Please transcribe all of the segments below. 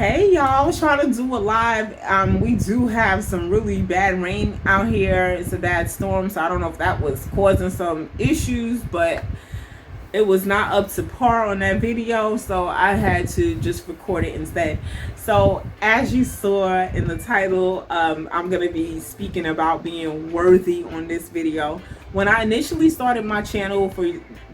Hey y'all, I was trying to do a live. We do have some really bad rain out here. It's a bad storm, so I don't know if that was causing some issues, but it was not up to par on that video, so I had to just record it instead. So as you saw in the title, I'm going to be speaking about being worthy on this video. When I initially started my channel, for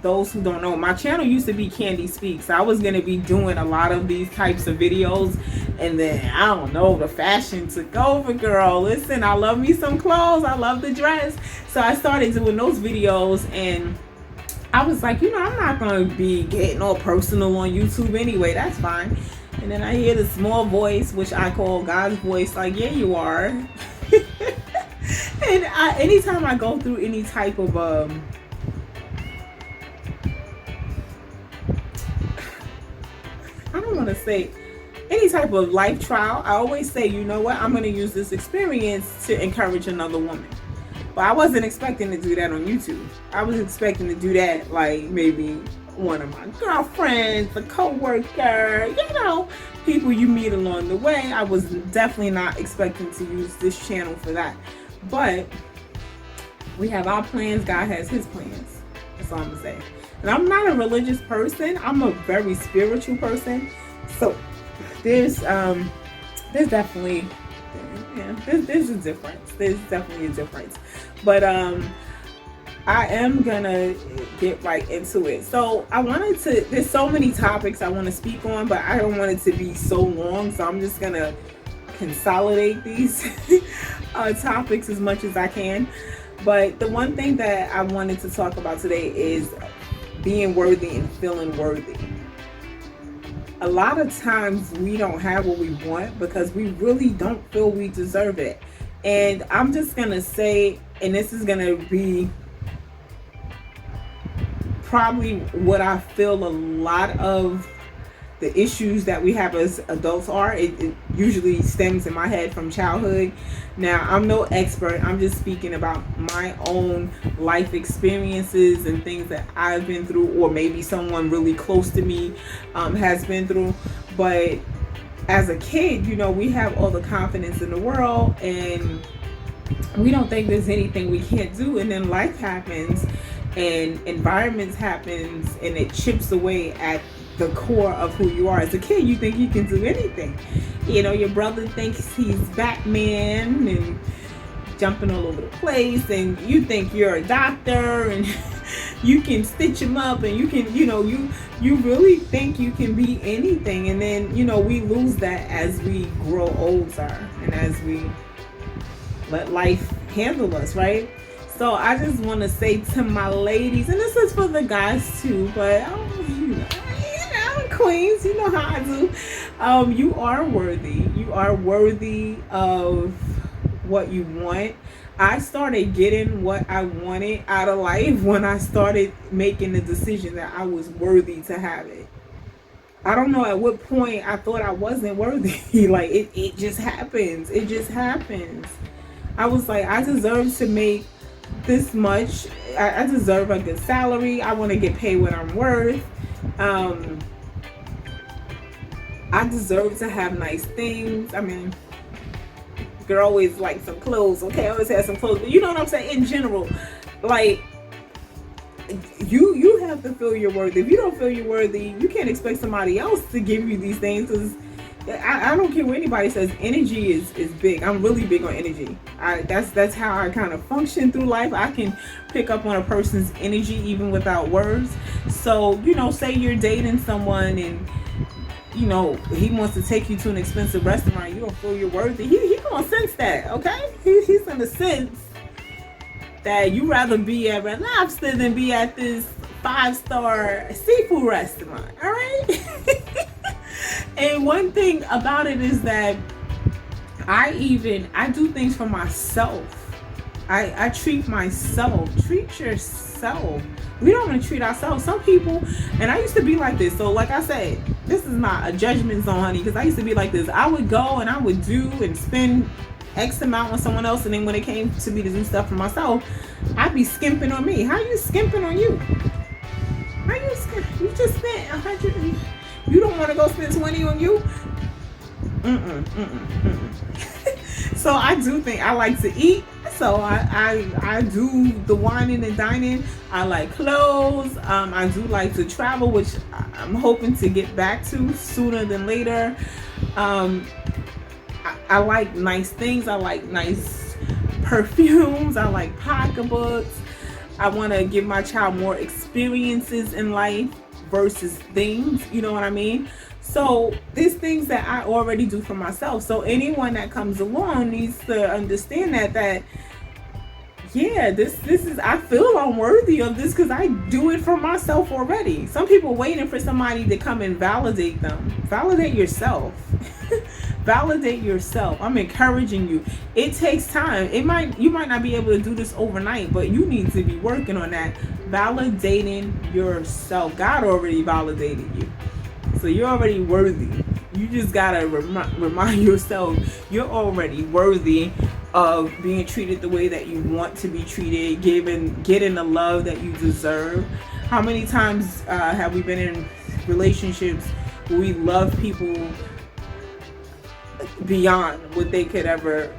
those who don't know, my channel used to be Candy Speaks. I was going to be doing a lot of these types of videos, and then I don't know, the fashion took over, girl. Listen, I love me some clothes, I love the dress, so I started doing those videos, and I was like, I'm not going to be getting all personal on YouTube anyway. That's fine. And then I hear the small voice, which I call God's voice, like, yeah, you are. And anytime I go through any type of, I don't want to say, any type of life trial, I always say, you know what, I'm going to use this experience to encourage another woman. But I wasn't expecting to do that on YouTube. I was expecting to do that like maybe one of my girlfriends, a co-worker, people you meet along the way. I was definitely not expecting to use this channel for that. But we have our plans, God has his plans. That's all I'm gonna say. And I'm not a religious person, I'm a very spiritual person. So there's definitely, there's a difference. There's definitely a difference. But I am gonna get right into it. So there's so many topics I want to speak on, but I don't want it to be so long. So I'm just gonna consolidate these topics as much as I can. But the one thing that I wanted to talk about today is being worthy and feeling worthy. A lot of times we don't have what we want because we really don't feel we deserve it. And I'm just going to say, and this is going to be probably what I feel a lot of the issues that we have as adults are. It usually stems in my head from childhood. Now, I'm no expert. I'm just speaking about my own life experiences and things that I've been through, or maybe someone really close to me has been through. But as a kid, we have all the confidence in the world, and we don't think there's anything we can't do. And then life happens, and environments happens, and it chips away at the core of who you are. As a kid, you think you can do anything. Your brother thinks he's Batman and jumping all over the place, and you think you're a doctor and you can stitch him up, and you can, you really think you can be anything. And then, we lose that as we grow older and as we let life handle us, right? So I just want to say to my ladies, and this is for the guys too, but queens, you know how I do. You are worthy. You are worthy of what you want. I started getting what I wanted out of life when I started making the decision that I was worthy to have it. I don't know at what point I thought I wasn't worthy. Like it just happens. It just happens. I was like, I deserve to make this much. I deserve a good salary. I want to get paid what I'm worth. I deserve to have nice things. I mean, girl always like some clothes, okay? I always have some clothes, but you know what I'm saying? In general, like, you have to feel you're worthy. If you don't feel you're worthy, you can't expect somebody else to give you these things. Because I don't care what anybody says, energy is big. I'm really big on energy. That's how I kind of function through life. I can pick up on a person's energy even without words. So, say you're dating someone and he wants to take you to an expensive restaurant, you don't feel you're worthy. He gonna sense that, okay? He's gonna sense that you rather be at Red Lobster than be at this 5-star seafood restaurant, all right? And one thing about it is that I do things for myself. I treat myself. Treat yourself. We don't want to treat ourselves. Some people, and I used to be like this. So like I said, this is not a judgment zone, honey, because I used to be like this. I would go and I would do and spend X amount on someone else, and then when it came to me to do stuff for myself, I'd be skimping on me. How you skimping on you? How you just spent 100? You don't want to go spend 20 on you? Mm-mm, mm-mm, mm-mm. So I do think I like to eat. So I do the wining and dining. I like clothes. I do like to travel, which I'm hoping to get back to sooner than later. Um, I like nice things. I like nice perfumes. I like pocketbooks. I want to give my child more experiences in life versus things. You know what I mean? So there's things that I already do for myself. So anyone that comes along needs to understand that yeah, this is, I feel I'm worthy of this because I do it for myself already. Some people waiting for somebody to come and validate them. Validate yourself. Validate yourself. I'm encouraging you. It takes time. You might not be able to do this overnight, but you need to be working on that. Validating yourself. God already validated you. So you're already worthy. You just gotta remind yourself you're already worthy of being treated the way that you want to be treated, getting the love that you deserve. How many times have we been in relationships where we love people beyond what they could ever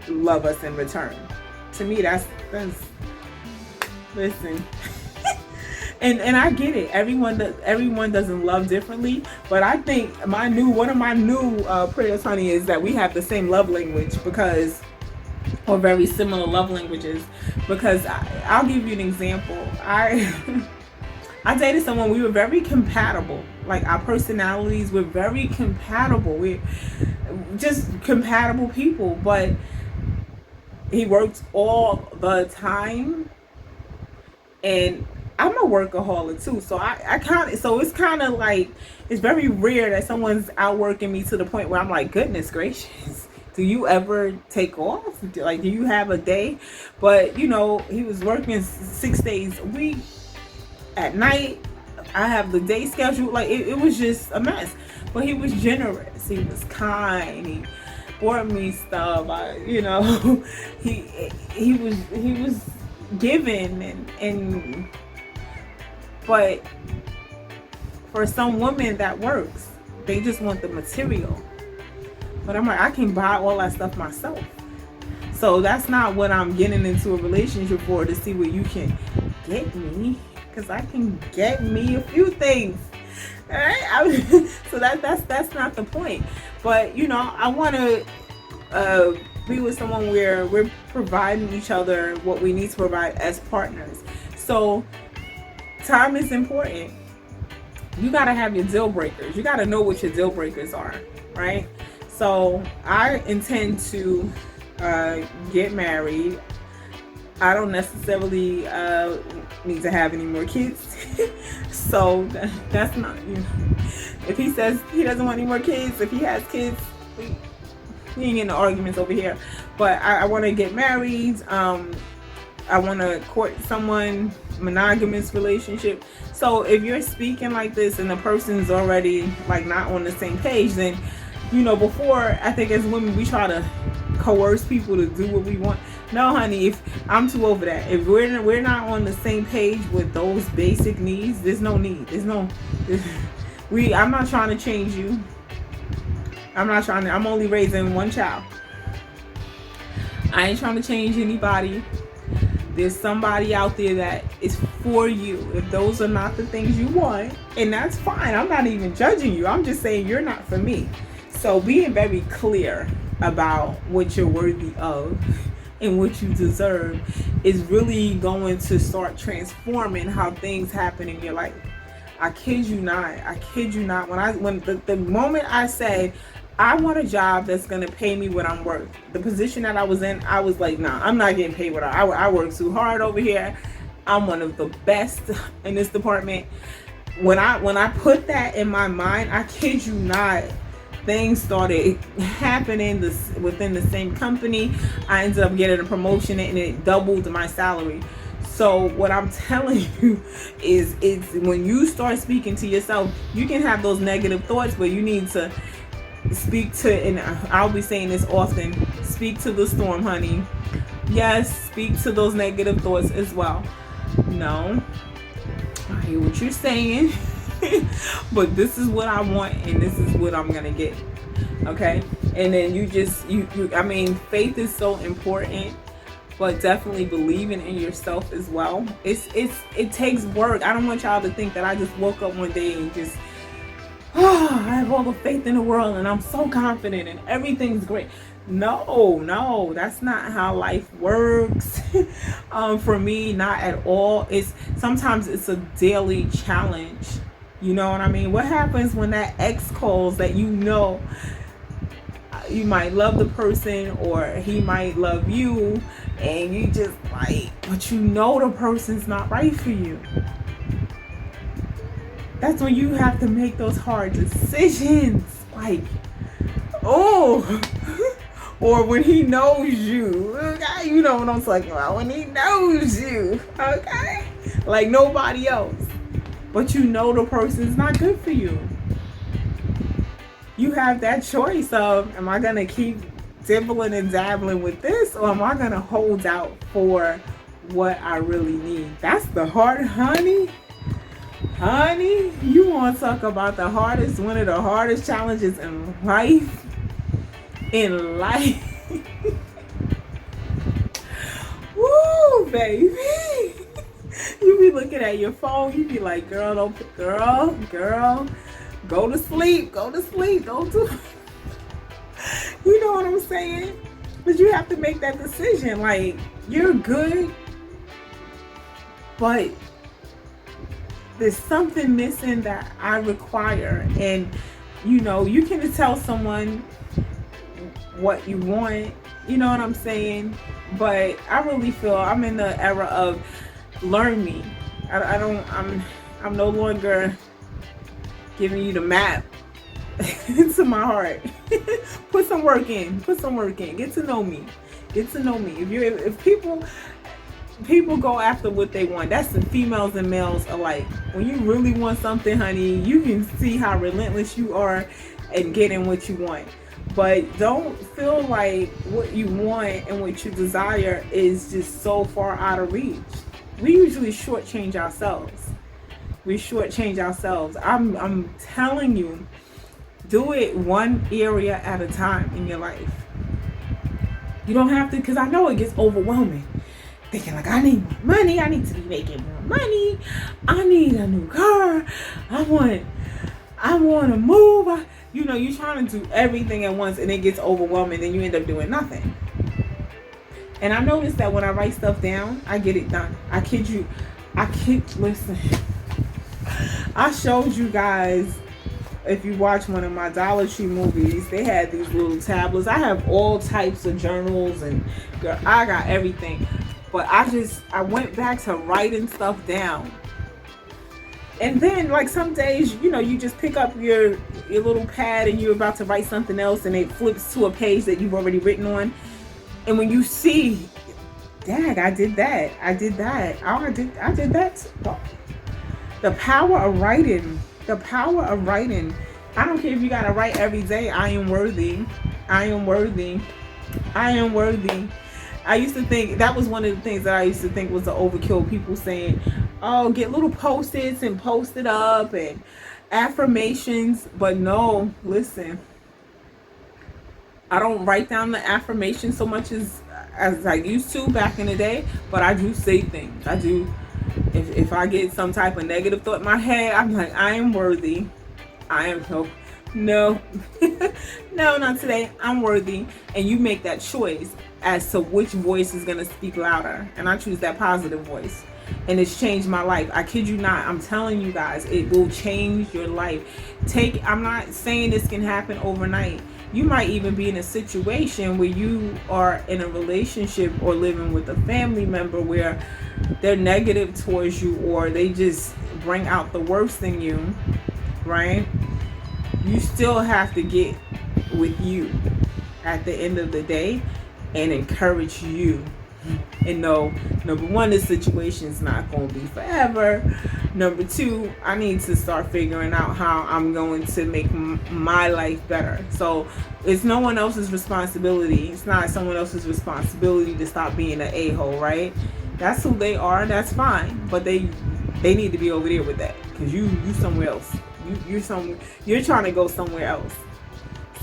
love us in return? To me, that's listen. And I get it. Everyone doesn't love differently, but I think one of my new prayers, honey, is that we have the same love language, or very similar love languages. Because I'll give you an example. I dated someone. We were very compatible. Like, our personalities were very compatible. We're just compatible people. But he worked all the time, and I'm a workaholic too, so it's kind of like, it's very rare that someone's outworking me to the point where I'm like, goodness gracious, do you ever take off? Like, do you have a day? But he was working 6 days a week. At night, I have the day schedule. Like, it was just a mess. But he was generous. He was kind. He bought me stuff. He was giving and. But for some women, that works. They just want the material. But I'm like, I can buy all that stuff myself. So that's not what I'm getting into a relationship for, to see what you can get me. Because I can get me a few things. All right? So that's not the point. But, I want to be with someone where we're providing each other what we need to provide as partners. So time is important. You got to have your deal breakers. You got to know what your deal breakers are, right? So I intend to get married. I don't necessarily need to have any more kids. So that's not, if he says he doesn't want any more kids, if he has kids, we ain't getting arguments over here. But I want to get married. I want to court someone, monogamous relationship. So if you're speaking like this and the person's already like not on the same page, then before, I think as women we try to coerce people to do what we want. No, honey, if I'm too over that. If we're not on the same page with those basic needs, there's no need. I'm not trying to change you. I'm only raising one child. I ain't trying to change anybody. There's somebody out there that is for you. If those are not the things you want, and that's fine. I'm not even judging you. I'm just saying you're not for me. So being very clear about what you're worthy of and what you deserve is really going to start transforming how things happen in your life. I kid you not. When the moment I said, I want a job that's going to pay me what I'm worth. The position that I was in, I was like, nah, I'm not getting paid what I work too hard over here. I'm one of the best in this department. When I put that in my mind, I kid you not, things started happening within the same company. I ended up getting a promotion and it doubled my salary. So what I'm telling you is, it's when you start speaking to yourself, you can have those negative thoughts, but you need to speak to, and I'll be saying this often, speak to the storm, honey. Yes, speak to those negative thoughts as well. No, I hear what you're saying, but this is what I want and this is what I'm gonna get. Okay. And then I mean, faith is so important, but definitely believing in yourself as well. It takes work. I don't want y'all to think that I just woke up one day and just, oh, I have all the faith in the world and I'm so confident and everything's great. No, that's not how life works. For me, not at all. Sometimes it's a daily challenge. You know what I mean? What happens when that ex calls that you know you might love the person or he might love you, and you just like, but you know the person's not right for you. That's when you have to make those hard decisions. Like, oh, or when he knows you. Okay, you know what I'm talking about. When he knows you, okay, like nobody else, but you know the person's not good for you. You have that choice of, am I going to keep dibbling and dabbling with this, or am I going to hold out for what I really need? That's the hard, honey, you want to talk about one of the hardest challenges in life. Woo, baby. You be looking at your phone, you be like, girl, go to sleep, don't do it. You know what I'm saying? But you have to make that decision. Like, you're good, but there's something missing that I require. And you know, you can tell someone what you want, you know what I'm saying? But I really feel I'm in the era of learn me. I'm no longer giving you the map to my heart. Put some work in. Get to know me. If people go after what they want, that's the females and males alike. When you really want something, honey, you can see how relentless you are in getting what you want. But don't feel like what you want and what you desire is just so far out of reach. We usually shortchange ourselves. I'm telling you, do it one area at a time in your life. You don't have to, because I know it gets overwhelming. Thinking like, I need more money, I need to be making more money, I need a new car, I want to move. You're trying to do everything at once and it gets overwhelming and you end up doing nothing. And I noticed that when I write stuff down, I get it done. Listen. I showed you guys, if you watch one of my Dollar Tree movies, they had these little tablets. I have all types of journals and girl, I got everything. But I went back to writing stuff down. And then, like, some days, you just pick up your little pad and you're about to write something else and it flips to a page that you've already written on. And when you see, dang, I did that. Oh, I did that. The power of writing. I don't care if you got to write every day. I am worthy. I used to think that was one of the things that I used to think was the overkill. People saying, oh, get little post-its and post it up and affirmations. But no, listen, I don't write down the affirmations so much as I used to back in the day, but I do say things. I do. If I get some type of negative thought in my head, I'm like, I am worthy. No, not today. I'm worthy. And you make that choice as to which voice is going to speak louder. And I choose that positive voice. And it's changed my life. I kid you not. I'm telling you guys, it will change your life. I'm not saying this can happen overnight. You might even be in a situation where you are in a relationship or living with a family member where they're negative towards you or they just bring out the worst in you, right? You still have to get with you at the end of the day and encourage you. And no, number one, this situation is not going to be forever. Number two, I need to start figuring out how I'm going to make my life better. So it's no one else's responsibility. It's not someone else's responsibility to stop being an a-hole, right? That's who they are. That's fine. But they need to be over there with that, because you somewhere else. You're trying to go somewhere else.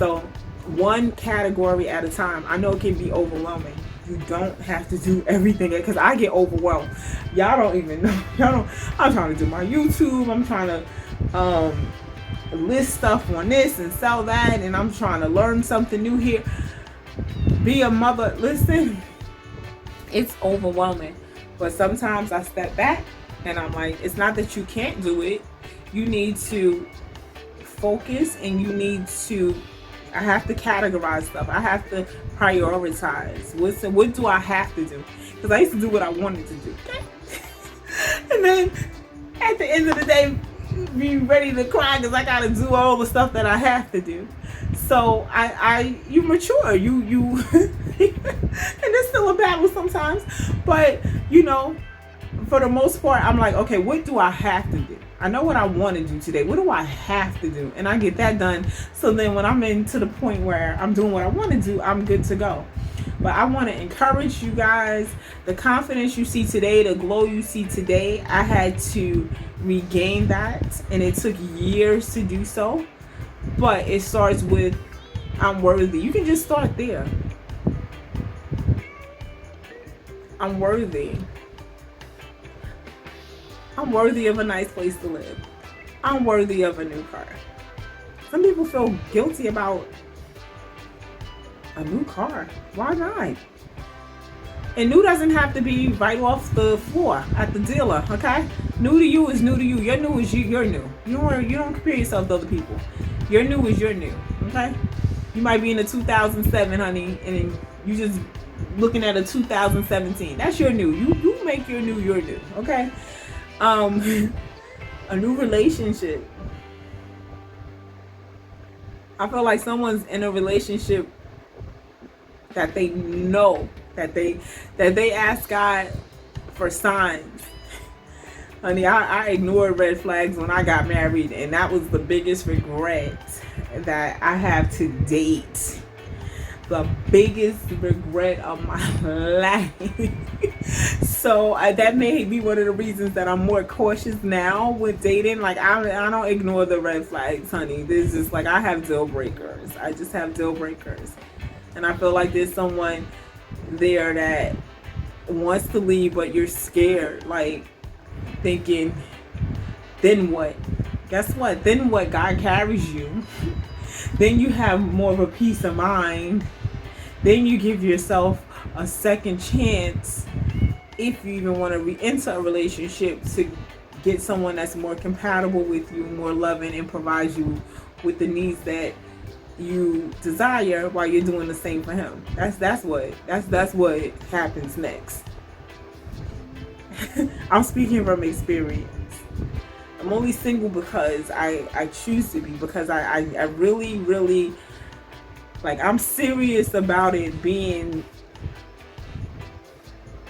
So one category at a time. I know it can be overwhelming. You don't have to do everything, because I get overwhelmed. Y'all don't even know. Y'all don't. I'm trying to do my YouTube. I'm trying to list stuff on this and sell that, and I'm trying to learn something new here. Be a mother. Listen, it's overwhelming. But sometimes I step back and I'm like, it's not that you can't do it. You need to focus, and you need to, I have to categorize stuff. I have to prioritize. What do I have to do? Because I used to do what I wanted to do. Okay? And then at the end of the day, be ready to cry because I got to do all the stuff that I have to do. So you mature, you and it's still a battle sometimes, but you know, for the most part, I'm like, okay, what do I have to do? I know what I want to do today. What do I have to do? And I get that done. So then when I'm into the point where I'm doing what I want to do, I'm good to go. But I want to encourage you guys, the confidence you see today, the glow you see today, I had to regain that, and it took years to do so. But it starts with, I'm worthy. You can just start there. I'm worthy. I'm worthy of a nice place to live. I'm worthy of a new car. Some people feel guilty about a new car. Why not? And new doesn't have to be right off the floor at the dealer, okay? New to you is new to you. Your new is you're new. You don't compare yourself to other people. Your new is your new, okay? You might be in a 2007, honey, and you just looking at a 2017. That's your new. You make your new, okay? A new relationship. I feel like someone's in a relationship that they know, that they ask God for signs. Honey, I ignored red flags when I got married, and that was the biggest regret that I have to date. The biggest regret of my life. So that may be one of the reasons that I'm more cautious now with dating. Like I don't ignore the red flags, honey. This is like, I have deal breakers. I just have deal breakers. And I feel like there's someone there that wants to leave, but you're scared, like thinking, then what? Guess what? Then what? God carries you. Then you have more of a peace of mind. Then you give yourself a second chance, if you even want to re-enter a relationship, to get someone that's more compatible with you, more loving, and provides you with the needs that you desire while you're doing the same for him. That's what happens next. I'm speaking from experience. I'm only single because I choose to be, because I really like, I'm serious about it being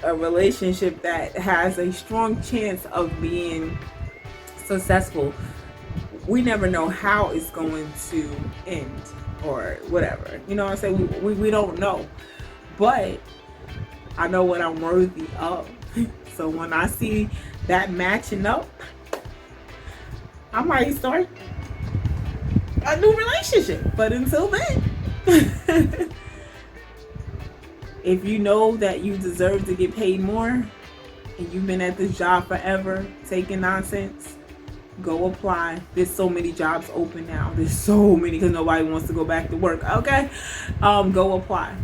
a relationship that has a strong chance of being successful. We never know how it's going to end or whatever. You know what I'm saying? We don't know. But I know what I'm worthy of. So when I see that matching up, I might start a new relationship. But until then, if you know that you deserve to get paid more, and you've been at this job forever taking nonsense, go apply. There's so many jobs open now. There's so many, because nobody wants to go back to work. Okay, go apply.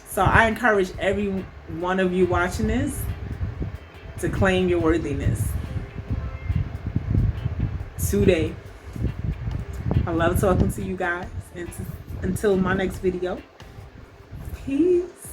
So I encourage every one of you watching this to claim your worthiness today. I love talking to you guys, and until my next video, peace.